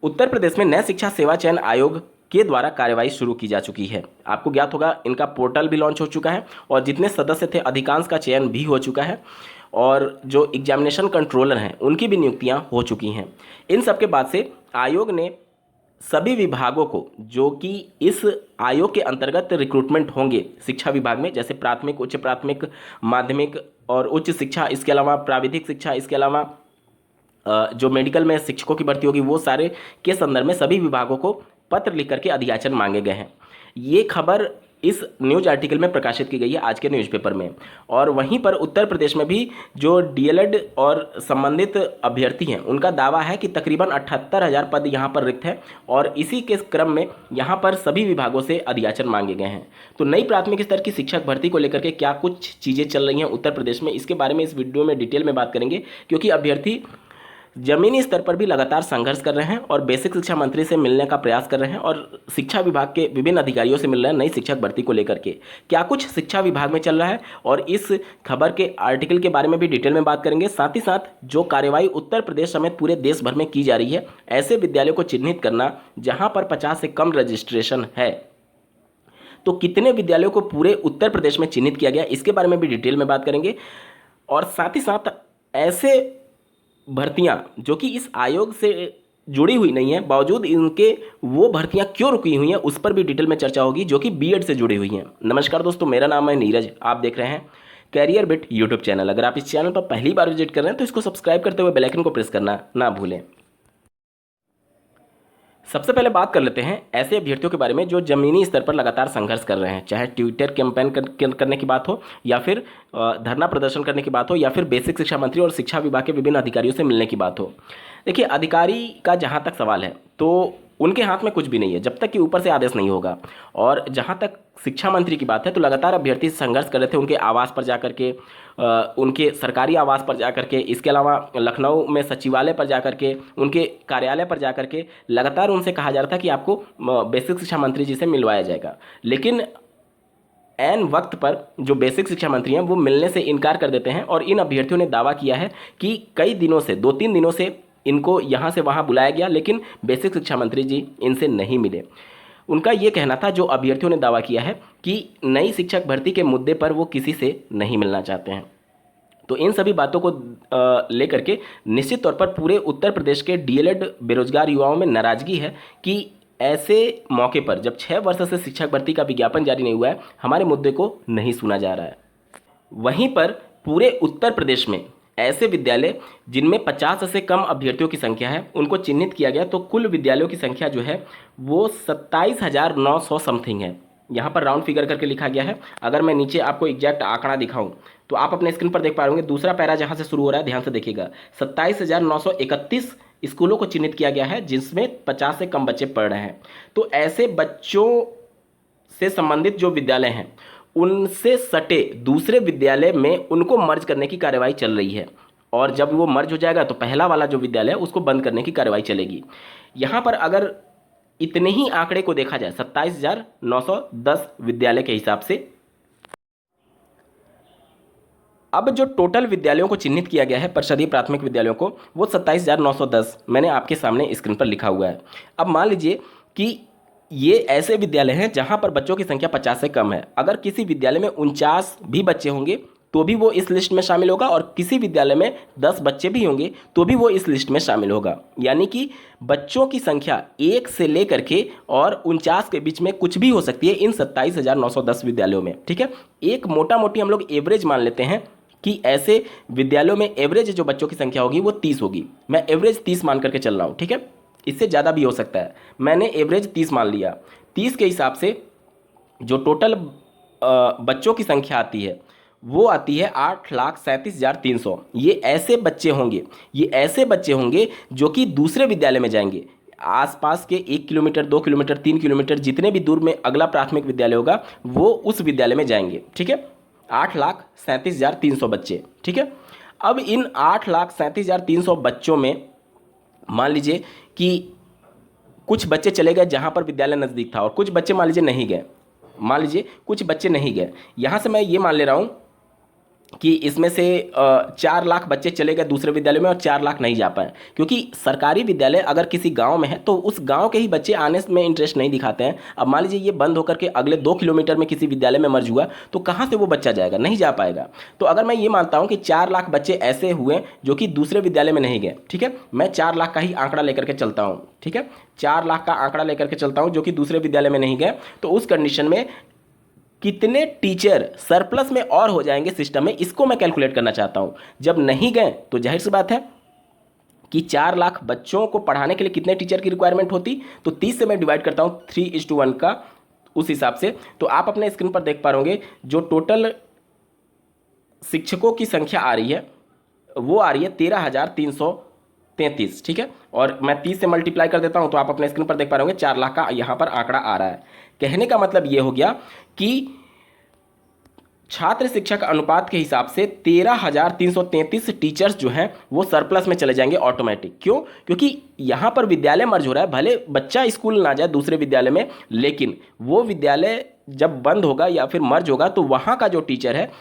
उत्तर प्रदेश में नए शिक्षा सेवा चयन आयोग के द्वारा कार्यवाही शुरू की जा चुकी है। आपको ज्ञात होगा इनका पोर्टल भी लॉन्च हो चुका है और जितने सदस्य थे अधिकांश का चयन भी हो चुका है और जो एग्जामिनेशन कंट्रोलर हैं उनकी भी नियुक्तियां हो चुकी हैं। इन सब के बाद से आयोग ने सभी विभागों को जो कि इस आयोग के अंतर्गत रिक्रूटमेंट होंगे शिक्षा विभाग में, जैसे प्राथमिक, उच्च प्राथमिक, माध्यमिक और उच्च शिक्षा, इसके अलावा प्राविधिक शिक्षा, इसके अलावा जो मेडिकल में शिक्षकों की भर्ती होगी, वो सारे के संदर्भ में सभी विभागों को पत्र लिख करके अधियाचन मांगे गए हैं। ये खबर इस न्यूज आर्टिकल में प्रकाशित की गई है आज के न्यूज़पेपर में। और वहीं पर उत्तर प्रदेश में भी जो डीएलएड और संबंधित अभ्यर्थी हैं उनका दावा है कि तकरीबन 78,000 पद यहाँ पर रिक्त है और इसी के क्रम में यहाँ पर सभी विभागों से अधियाचन मांगे गए हैं। तो नई प्राथमिक स्तर की शिक्षक भर्ती को लेकर के क्या कुछ चीज़ें चल रही हैं उत्तर प्रदेश में, इसके बारे में इस वीडियो में डिटेल में बात करेंगे, क्योंकि अभ्यर्थी जमीनी स्तर पर भी लगातार संघर्ष कर रहे हैं और बेसिक शिक्षा मंत्री से मिलने का प्रयास कर रहे हैं और शिक्षा विभाग के विभिन्न अधिकारियों से मिल रहे हैं नई शिक्षक भर्ती को लेकर के क्या कुछ शिक्षा विभाग में चल रहा है, और इस खबर के आर्टिकल के बारे में भी डिटेल में बात करेंगे। साथ ही साथ जो कार्यवाही उत्तर प्रदेश समेत पूरे देश भर में की जा रही है, ऐसे विद्यालयों को चिन्हित करना जहाँ पर 50 से कम रजिस्ट्रेशन है, तो कितने विद्यालयों को पूरे उत्तर प्रदेश में चिन्हित किया गया, इसके बारे में भी डिटेल में बात करेंगे। और साथ ही साथ ऐसे भर्तियां जो कि इस आयोग से जुड़ी हुई नहीं है, बावजूद इनके वो भर्तियां क्यों रुकी हुई हैं, उस पर भी डिटेल में चर्चा होगी, जो कि बीएड से जुड़ी हुई हैं। नमस्कार दोस्तों, मेरा नाम है नीरज, आप देख रहे हैं कैरियर बिट यूट्यूब चैनल। अगर आप इस चैनल पर पहली बार विजिट कर रहे हैं तो इसको सब्सक्राइब करते हुए बेल आइकन को प्रेस करना ना भूलें। सबसे पहले बात कर लेते हैं ऐसे अभ्यर्थियों के बारे में जो जमीनी स्तर पर लगातार संघर्ष कर रहे हैं, चाहे ट्विटर कैंपेन करने की बात हो या फिर धरना प्रदर्शन करने की बात हो या फिर बेसिक शिक्षा मंत्री और शिक्षा विभाग के विभिन्न अधिकारियों से मिलने की बात हो। देखिए, अधिकारी का जहाँ तक सवाल है तो उनके हाथ में कुछ भी नहीं है जब तक कि ऊपर से आदेश नहीं होगा। और जहाँ तक शिक्षा मंत्री की बात है तो लगातार अभ्यर्थी संघर्ष कर रहे थे उनके आवास पर जाकर के, उनके सरकारी आवास पर जाकर के, इसके अलावा लखनऊ में सचिवालय पर जाकर के, उनके कार्यालय पर जाकर के लगातार उनसे कहा जा रहा था कि आपको बेसिक शिक्षा मंत्री जी से मिलवाया जाएगा। लेकिन ऐन वक्त पर जो बेसिक शिक्षा मंत्री हैं वो मिलने से इनकार कर देते हैं और इन अभ्यर्थियों ने दावा किया है कि कई दिनों से, 2-3 दिनों से इनको यहाँ से वहाँ बुलाया गया, लेकिन बेसिक शिक्षा मंत्री जी इनसे नहीं मिले। उनका ये कहना था, जो अभ्यर्थियों ने दावा किया है, कि नई शिक्षक भर्ती के मुद्दे पर वो किसी से नहीं मिलना चाहते हैं। तो इन सभी बातों को लेकर के निश्चित तौर पर पूरे उत्तर प्रदेश के डीएलएड बेरोजगार युवाओं में नाराजगी है कि ऐसे मौके पर जब 6 वर्ष से शिक्षक भर्ती का विज्ञापन जारी नहीं हुआ है, हमारे मुद्दे को नहीं सुना जा रहा है। वहीं पर पूरे उत्तर प्रदेश में ऐसे विद्यालय जिनमें 50 से कम अभ्यर्थियों की संख्या है उनको चिन्हित किया गया, तो कुल विद्यालयों की संख्या जो है वो 27,900 समथिंग है। यहाँ पर राउंड फिगर करके लिखा गया है। अगर मैं नीचे आपको एग्जैक्ट आंकड़ा दिखाऊं तो आप अपने स्क्रीन पर देख पा रहे होंगे, दूसरा पैरा जहाँ से शुरू हो रहा है, ध्यान से देखिएगा, 27,931 स्कूलों को चिन्हित किया गया है जिसमें 50 से कम बच्चे पढ़ रहे हैं। तो ऐसे बच्चों से संबंधित जो विद्यालय हैं उनसे सटे दूसरे विद्यालय में उनको मर्ज करने की कार्यवाही चल रही है, और जब वो मर्ज हो जाएगा तो पहला वाला जो विद्यालय है उसको बंद करने की कार्यवाही चलेगी। यहाँ पर अगर इतने ही आंकड़े को देखा जाए 27,910 विद्यालय के हिसाब से, अब जो टोटल विद्यालयों को चिन्हित किया गया है परिषदीय प्राथमिक विद्यालयों को, वो 27,910 मैंने आपके सामने स्क्रीन पर लिखा हुआ है। अब मान लीजिए कि ये ऐसे विद्यालय हैं जहां पर बच्चों की संख्या 50 से कम है। अगर किसी विद्यालय में 49 भी बच्चे होंगे तो भी वो इस लिस्ट में शामिल होगा, और किसी विद्यालय में 10 बच्चे भी होंगे तो भी वो इस लिस्ट में शामिल होगा। यानी कि बच्चों की संख्या 1 से लेकर के और 49 के बीच में कुछ भी हो सकती है इन 27,910 विद्यालयों में। ठीक है, एक मोटा मोटी हम लोग एवरेज मान लेते हैं कि ऐसे विद्यालयों में एवरेज जो बच्चों की संख्या होगी वो 30 होगी। मैं एवरेज 30 मान करके चल रहा हूँ, ठीक है, इससे ज़्यादा भी हो सकता है, मैंने एवरेज 30 मान लिया। 30 के हिसाब से जो टोटल बच्चों की संख्या आती है वो आती है 8,37,300। ये ऐसे बच्चे होंगे जो कि दूसरे विद्यालय में जाएंगे। आसपास के 1 किलोमीटर, 2 किलोमीटर, 3 किलोमीटर जितने भी दूर में अगला प्राथमिक विद्यालय होगा वो उस विद्यालय में जाएंगे। ठीक है, 8,37,300 बच्चे। ठीक है, अब इन 8,37,300 बच्चों में मान लीजिए कि कुछ बच्चे चले गए जहाँ पर विद्यालय नज़दीक था और कुछ बच्चे मान लीजिए नहीं गए, मान लीजिए कुछ बच्चे नहीं गए। यहाँ से मैं ये मान ले रहा हूँ कि इसमें से 4 लाख बच्चे चले गए दूसरे विद्यालय में और 4 लाख नहीं जा पाए, क्योंकि सरकारी विद्यालय अगर किसी गांव में है तो उस गांव के ही बच्चे आने में इंटरेस्ट नहीं दिखाते हैं। अब मान लीजिए ये बंद होकर के अगले 2 किलोमीटर में किसी विद्यालय में मर्ज हुआ तो कहाँ से वो बच्चा जाएगा, नहीं जा पाएगा। तो अगर मैं ये मानता हूँ कि 4 लाख बच्चे ऐसे हुए जो कि दूसरे विद्यालय में नहीं गए, ठीक है, मैं 4 लाख का ही आंकड़ा लेकर के चलता हूँ, ठीक है, 4 लाख का आंकड़ा लेकर के चलता हूँ जो कि दूसरे विद्यालय में नहीं गए, तो उस कंडीशन में कितने टीचर सरप्लस में और हो जाएंगे सिस्टम में, इसको मैं कैलकुलेट करना चाहता हूं। जब नहीं गए तो जाहिर सी बात है कि 4 लाख बच्चों को पढ़ाने के लिए कितने टीचर की रिक्वायरमेंट होती, तो 30 से मैं डिवाइड करता हूं 3:1 का, उस हिसाब से। तो आप अपने स्क्रीन पर देख पा रहे होंगे जो टोटल शिक्षकों की संख्या आ रही है वो आ रही है 13,333, ठीक है, और मैं 30 से मल्टीप्लाई कर देता हूं तो आप अपने स्क्रीन पर देख पा रहे होंगे 4 लाख का यहां पर आंकड़ा आ रहा है। कहने का मतलब ये हो गया कि छात्र शिक्षक अनुपात के हिसाब से 13,333 टीचर्स जो हैं वो सरप्लस में चले जाएंगे ऑटोमेटिक। क्यों? क्योंकि यहाँ पर विद्यालय मर्ज हो रहा है, भले बच्चा स्कूल ना जाए दूसरे विद्यालय में, लेकिन वो विद्यालय जब बंद होगा या फिर मर्ज होगा तो वहाँ का जो टीचर है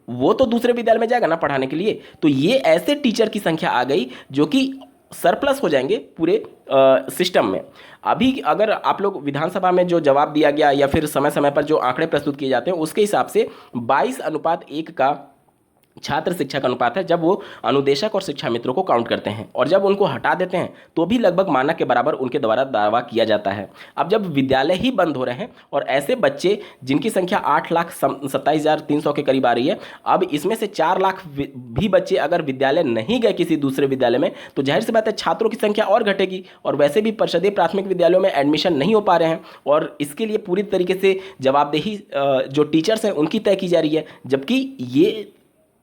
वो तो दूसरे विद्यालय में जाएगा ना पढ़ाने के लिए। तो ये ऐसे टीचर की संख्या आ गई जो कि सरप्लस हो जाएंगे पूरे सिस्टम में। अभी अगर आप लोग विधानसभा में जो जवाब दिया गया या फिर समय समय पर जो आंकड़े प्रस्तुत किए जाते हैं उसके हिसाब से 22:1 का छात्र शिक्षक अनुपात है जब वो अनुदेशक और शिक्षा मित्रों को काउंट करते हैं, और जब उनको हटा देते हैं तो भी लगभग मानक के बराबर उनके द्वारा दावा किया जाता है। अब जब विद्यालय ही बंद हो रहे हैं और ऐसे बच्चे जिनकी संख्या 8,27,300 के करीब आ रही है, अब इसमें से 4 लाख भी बच्चे अगर विद्यालय नहीं गए किसी दूसरे विद्यालय में तो जाहिर सी बात है छात्रों की संख्या और घटेगी, और वैसे भी परिषदीय प्राथमिक विद्यालयों में एडमिशन नहीं हो पा रहे हैं, और इसके लिए पूरी तरीके से जवाबदेही जो टीचर्स हैं उनकी तय की जा रही है। जबकि ये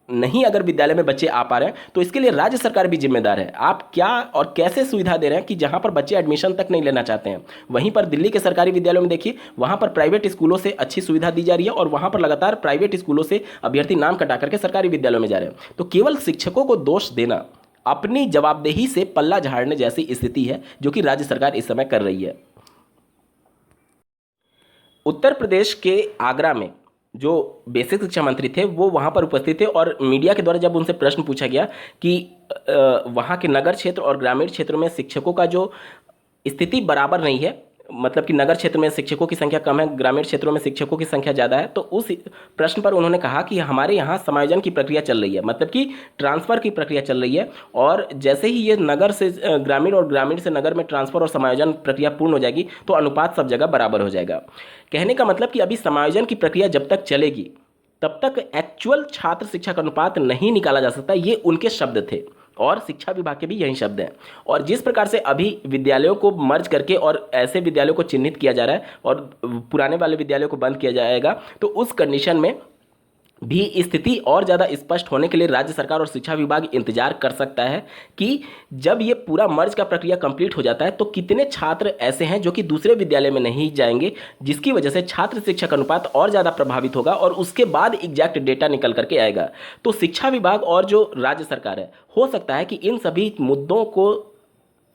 नहीं अगर विद्यालय में बच्चे आ पा रहे हैं तो इसके लिए राज्य सरकार भी जिम्मेदार है। आप क्या और कैसे सुविधा दे रहे हैं कि जहां पर बच्चे एडमिशन तक नहीं लेना चाहते हैं, वहीं पर दिल्ली के सरकारी विद्यालयों में देखिए वहां पर प्राइवेट स्कूलों से अच्छी सुविधा दी जा रही है, और वहां पर लगातार प्राइवेट स्कूलों से अभ्यर्थी नाम कटा करके सरकारी विद्यालयों में जा रहे हैं। तो केवल शिक्षकों को दोष देना अपनी जवाबदेही से पल्ला झाड़ने जैसी स्थिति है जो कि राज्य सरकार इस समय कर रही है। उत्तर प्रदेश के आगरा में जो बेसिक शिक्षा मंत्री थे वो वहाँ पर उपस्थित थे, और मीडिया के द्वारा जब उनसे प्रश्न पूछा गया कि वहाँ के नगर क्षेत्र और ग्रामीण क्षेत्रों में शिक्षकों का जो स्थिति बराबर नहीं है, मतलब कि नगर क्षेत्र में शिक्षकों की संख्या कम है, ग्रामीण क्षेत्रों में शिक्षकों की संख्या ज़्यादा है, तो उस प्रश्न पर उन्होंने कहा कि हमारे यहाँ समायोजन की प्रक्रिया चल रही है, मतलब कि ट्रांसफ़र की प्रक्रिया चल रही है, और जैसे ही ये नगर से ग्रामीण और ग्रामीण से नगर में ट्रांसफ़र और समायोजन प्रक्रिया पूर्ण हो जाएगी तो अनुपात सब जगह बराबर हो जाएगा। कहने का मतलब कि अभी समायोजन की प्रक्रिया जब तक चलेगी तब तक एक्चुअल छात्र शिक्षक अनुपात नहीं निकाला जा सकता, ये उनके शब्द थे, और शिक्षा विभाग के भी यही शब्द हैं। और जिस प्रकार से अभी विद्यालयों को मर्ज करके और ऐसे विद्यालयों को चिन्हित किया जा रहा है और पुराने वाले विद्यालयों को बंद किया जाएगा, तो उस कंडीशन में भी स्थिति और ज़्यादा स्पष्ट होने के लिए राज्य सरकार और शिक्षा विभाग इंतजार कर सकता है कि जब ये पूरा मर्ज का प्रक्रिया कंप्लीट हो जाता है तो कितने छात्र ऐसे हैं जो कि दूसरे विद्यालय में नहीं जाएंगे, जिसकी वजह से छात्र शिक्षक अनुपात और ज़्यादा प्रभावित होगा, और उसके बाद एग्जैक्ट डेटा निकल करके आएगा। तो शिक्षा विभाग और जो राज्य सरकार है, हो सकता है कि इन सभी मुद्दों को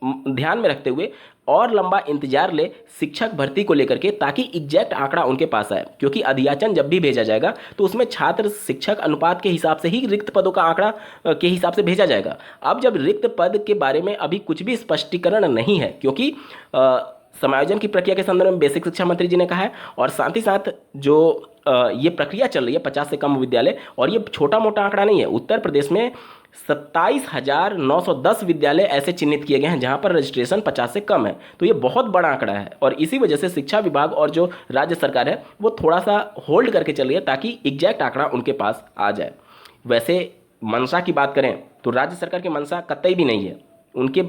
ध्यान में रखते हुए और लंबा इंतजार ले शिक्षक भर्ती को लेकर के, ताकि एग्जैक्ट आंकड़ा उनके पास आए, क्योंकि अधियाचन जब भी भेजा जाएगा तो उसमें छात्र शिक्षक अनुपात के हिसाब से ही रिक्त पदों का आंकड़ा के हिसाब से भेजा जाएगा। अब जब रिक्त पद के बारे में अभी कुछ भी स्पष्टीकरण नहीं है, क्योंकि समायोजन की प्रक्रिया के संदर्भ में बेसिक शिक्षा मंत्री जी ने कहा है, और साथ ही साथ जो ये प्रक्रिया चल रही है 50 से कम विद्यालय, और ये छोटा मोटा आंकड़ा नहीं है, उत्तर प्रदेश में 27,910 विद्यालय ऐसे चिन्हित किए गए हैं जहां पर रजिस्ट्रेशन 50 से कम है। तो ये बहुत बड़ा आंकड़ा है, और इसी वजह से शिक्षा विभाग और जो राज्य सरकार है वो थोड़ा सा होल्ड करके चल रही है ताकि एग्जैक्ट आंकड़ा उनके पास आ जाए। वैसे मंशा की बात करें तो राज्य सरकार की मंशा कतई भी नहीं है। उनके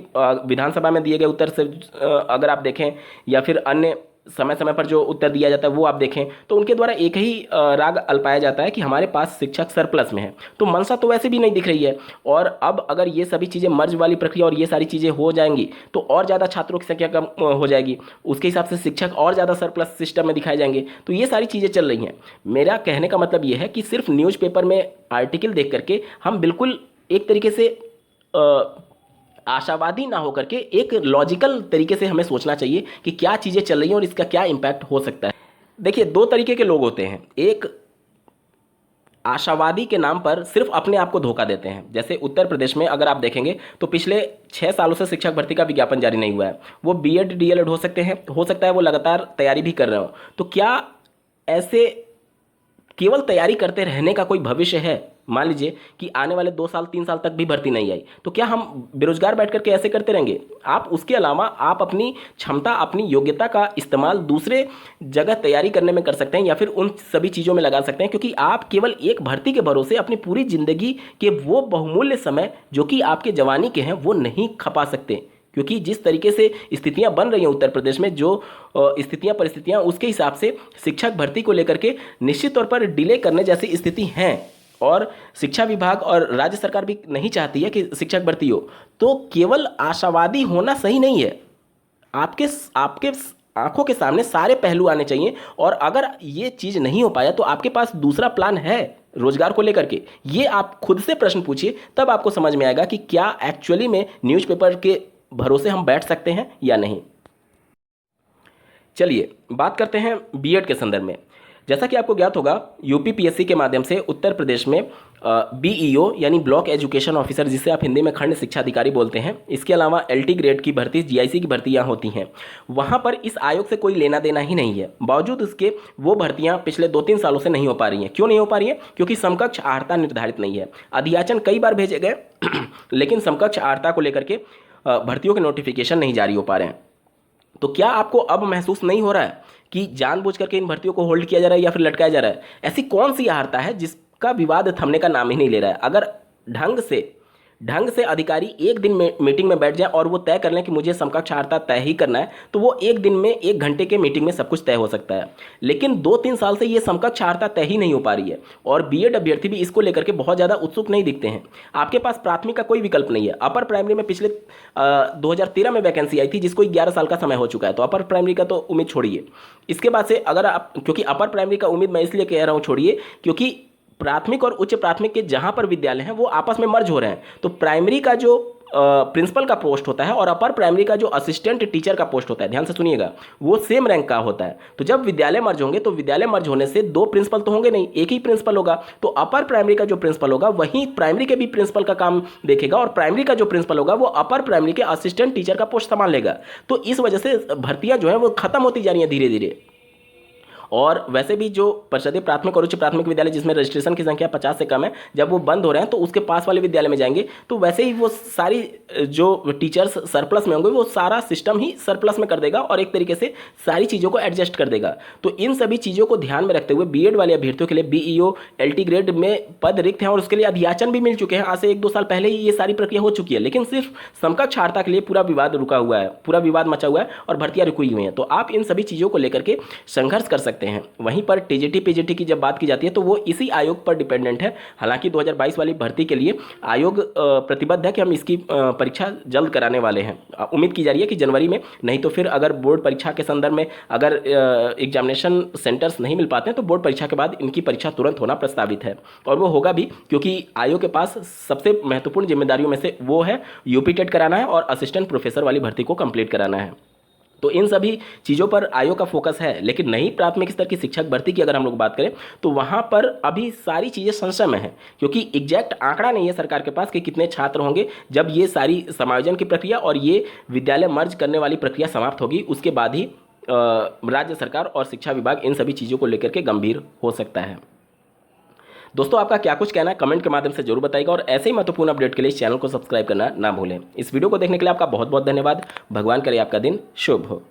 विधानसभा में दिए गए उत्तर से अगर आप देखें या फिर अन्य समय समय पर जो उत्तर दिया जाता है वो आप देखें, तो उनके द्वारा एक ही राग अल्पाया जाता है कि हमारे पास शिक्षक सरप्लस में है। तो मंशा तो वैसे भी नहीं दिख रही है, और अब अगर ये सभी चीज़ें मर्ज वाली प्रक्रिया और ये सारी चीज़ें हो जाएंगी तो और ज़्यादा छात्रों की संख्या कम हो जाएगी, उसके हिसाब से शिक्षक और ज़्यादा सरप्लस सिस्टम में दिखाए जाएंगे। तो ये सारी चीज़ें चल रही हैं। मेरा कहने का मतलब ये है कि सिर्फ न्यूज़पेपर में आर्टिकल देख करके हम बिल्कुल एक तरीके से आशावादी ना होकर के एक लॉजिकल तरीके से हमें सोचना चाहिए कि क्या चीज़ें चल रही हैं और इसका क्या इम्पैक्ट हो सकता है। देखिए, दो तरीके के लोग होते हैं, एक आशावादी के नाम पर सिर्फ अपने आप को धोखा देते हैं। जैसे उत्तर प्रदेश में अगर आप देखेंगे तो पिछले 6 सालों से शिक्षक भर्ती का विज्ञापन जारी नहीं हुआ है। वो बीएड डीएलएड हो सकते हैं, हो सकता है वो लगातार तैयारी भी कर रहे हो। तो क्या ऐसे केवल तैयारी करते रहने का कोई भविष्य है? मान लीजिए कि आने वाले 2 साल 3 साल तक भी भर्ती नहीं आई, तो क्या हम बेरोजगार बैठ करके ऐसे करते रहेंगे? आप उसके अलावा आप अपनी क्षमता, अपनी योग्यता का इस्तेमाल दूसरे जगह तैयारी करने में कर सकते हैं या फिर उन सभी चीज़ों में लगा सकते हैं, क्योंकि आप केवल एक भर्ती के भरोसे अपनी पूरी जिंदगी के वो बहुमूल्य समय जो कि आपके जवानी के हैं वो नहीं खपा सकते। क्योंकि जिस तरीके से स्थितियां बन रही हैं उत्तर प्रदेश में, जो स्थितियां परिस्थितियां, उसके हिसाब से शिक्षक भर्ती को लेकर के निश्चित तौर पर डिले करने जैसी स्थिति हैं और शिक्षा विभाग और राज्य सरकार भी नहीं चाहती है कि शिक्षक भर्ती हो। तो केवल आशावादी होना सही नहीं है। आपके आपके आंखों के सामने सारे पहलू आने चाहिए, और अगर ये चीज़ नहीं हो पाया तो आपके पास दूसरा प्लान है रोजगार को लेकर के। ये आप खुद से प्रश्न पूछिए, तब आपको समझ में आएगा कि क्या एक्चुअली में न्यूज़पेपर के भरोसे हम बैठ सकते हैं या नहीं। चलिए बात करते हैं बीएड के संदर्भ में। जैसा कि आपको ज्ञात होगा, यूपीपीएससी के माध्यम से उत्तर प्रदेश में बीईओ यानी ब्लॉक एजुकेशन ऑफिसर, जिसे आप हिंदी में खंड शिक्षा अधिकारी बोलते हैं, इसके अलावा एलटी ग्रेड की भर्ती, जीआईसी की भर्तियां होती हैं। वहां पर इस आयोग से कोई लेना देना ही नहीं है। बावजूद इसके वो भर्तियां पिछले 2-3 सालों से नहीं हो पा रही हैं। क्यों नहीं हो पा रही हैं? क्योंकि समकक्ष अर्हता निर्धारित नहीं है। अधियाचन कई बार भेजे गए लेकिन समकक्ष अर्हता को लेकर के भर्तियों के नोटिफिकेशन नहीं जारी हो पा रहे हैं। तो क्या आपको अब महसूस नहीं हो रहा है कि जानबूझ करके इन भर्तियों को होल्ड किया जा रहा है या फिर लटकाया जा रहा है? ऐसी कौन सी अर्हता है जिसका विवाद थमने का नाम ही नहीं ले रहा है? अगर ढंग से अधिकारी एक दिन में मीटिंग में बैठ जाए और वो तय कर लें कि मुझे समकक्ष अर्हता तय ही करना है, तो वो एक दिन में 1 घंटे के मीटिंग में सब कुछ तय हो सकता है। लेकिन 2-3 साल से ये समकक्ष अर्हता तय ही नहीं हो पा रही है, और बीएड अभ्यर्थी भी इसको लेकर के बहुत ज़्यादा उत्सुक नहीं दिखते हैं। आपके पास प्राथमिक का कोई विकल्प नहीं है। अपर प्राइमरी में पिछले 2013 में वैकेंसी आई थी, जिसको 11 साल का समय हो चुका है, तो अपर प्राइमरी का तो उम्मीद छोड़िए। इसके बाद से अगर आप, क्योंकि अपर प्राइमरी का उम्मीद मैं इसलिए कह रहा हूँ छोड़िए, क्योंकि प्राथमिक और उच्च प्राथमिक के जहां पर विद्यालय हैं वो आपस में मर्ज हो रहे हैं। तो प्राइमरी का जो प्रिंसिपल का पोस्ट होता है और अपर प्राइमरी का जो असिस्टेंट टीचर का पोस्ट होता है, ध्यान से सुनिएगा, वो सेम रैंक का होता है। तो जब विद्यालय मर्ज होंगे तो विद्यालय मर्ज होने से 2 प्रिंसिपल तो होंगे नहीं, एक ही प्रिंसिपल होगा। तो अपर प्राइमरी का जो प्रिंसिपल होगा वही प्राइमरी के भी प्रिंसिपल का काम देखेगा, और प्राइमरी का जो प्रिंसिपल होगा वो अपर प्राइमरी के असिस्टेंट टीचर का पोस्ट संभाल लेगा। तो इस वजह से भर्तियां जो है वो खत्म होती जा रही हैं धीरे धीरे। और वैसे भी जो परिषदीय प्राथमिक और उच्च प्राथमिक विद्यालय जिसमें रजिस्ट्रेशन की संख्या 50 से कम है, जब वो बंद हो रहे हैं तो उसके पास वाले विद्यालय में जाएंगे, तो वैसे ही वो सारी जो टीचर्स सरप्लस में होंगे वो सारा सिस्टम ही सरप्लस में कर देगा और एक तरीके से सारी चीज़ों को एडजस्ट कर देगा। तो इन सभी चीज़ों को ध्यान में रखते हुए बीएड वाले अभ्यर्थियों के लिए बीईओ एलटी ग्रेड में पद रिक्त हैं और उसके लिए अधियाचन भी मिल चुके हैं। आज से 1-2 साल पहले ही ये सारी प्रक्रिया हो चुकी है, लेकिन सिर्फ समकक्ष अर्हता के लिए पूरा विवाद रुका हुआ है, पूरा विवाद मचा हुआ है और भर्तियां रुकी हुई हैं। तो आप इन सभी चीज़ों को लेकर के संघर्ष कर सकते हैं। वहीं पर टीजीटी पीजीटी की जब बात की जाती है तो वो इसी आयोग पर डिपेंडेंट है। हालांकि 2022 वाली भर्ती के लिए आयोग प्रतिबद्ध है कि हम इसकी परीक्षा जल्द कराने वाले हैं। उम्मीद की जा रही है कि जनवरी में, नहीं तो फिर अगर बोर्ड परीक्षा के संदर्भ में अगर एग्जामिनेशन सेंटर्स नहीं मिल पाते हैं तो बोर्ड परीक्षा के बाद इनकी परीक्षा तुरंत होना प्रस्तावित है, और वो होगा भी, क्योंकि आयोग के पास सबसे महत्वपूर्ण जिम्मेदारियों में से वो है यूपी टेट कराना है और असिस्टेंट प्रोफेसर वाली भर्ती को कंप्लीट कराना है। तो इन सभी चीज़ों पर आयोग का फोकस है। लेकिन नई प्राथमिक स्तर की शिक्षक भर्ती की अगर हम लोग बात करें तो वहाँ पर अभी सारी चीज़ें संशय में हैं, क्योंकि एग्जैक्ट आंकड़ा नहीं है सरकार के पास कि कितने छात्र होंगे। जब ये सारी समायोजन की प्रक्रिया और ये विद्यालय मर्ज करने वाली प्रक्रिया समाप्त होगी, उसके बाद ही राज्य सरकार और शिक्षा विभाग इन सभी चीज़ों को लेकर के गंभीर हो सकता है। दोस्तों, आपका क्या कुछ कहना है कमेंट के माध्यम से जरूर बताइएगा, और ऐसे ही महत्वपूर्ण अपडेट के लिए इस चैनल को सब्सक्राइब करना ना भूलें। इस वीडियो को देखने के लिए आपका बहुत बहुत धन्यवाद। भगवान करे आपका दिन शुभ हो।